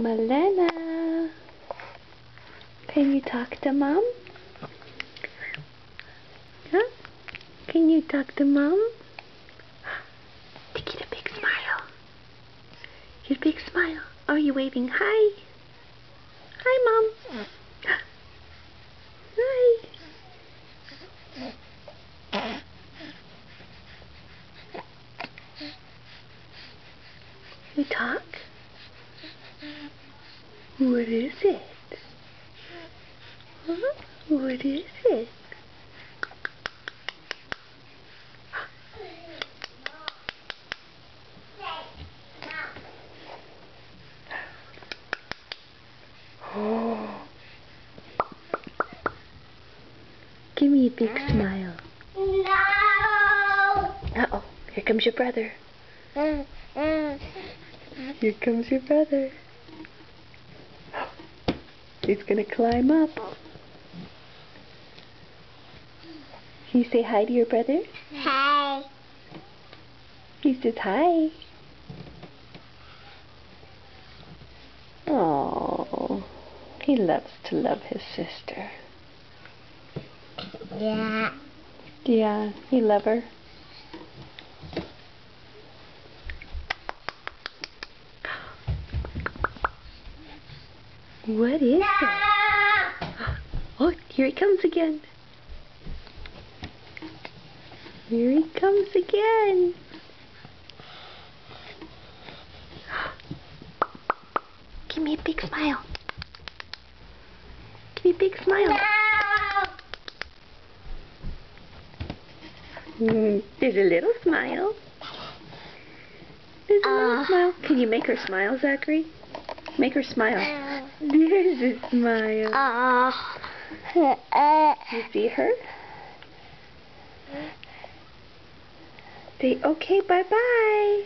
Malena, can you talk to Mom? Huh? Can you talk to Mom? To get a big smile. Your big smile. Are you waving hi? Hi, Mom. Hi. You talk? What is it? Huh? What is it? Oh. Give me a big smile. No. Uh-oh. Here comes your brother. Here comes your brother. He's gonna climb up. Can you say hi to your brother? Hi. He says hi. Oh, he loves to love his sister. Yeah. Yeah, you love her. What is it? Oh, here he comes again. Here he comes again. Give me a big smile. Give me a big smile. There's a little smile. There's a little smile. Can you make her smile, Zachary? Make her smile. There's a smile. You see her? Say, okay, bye-bye.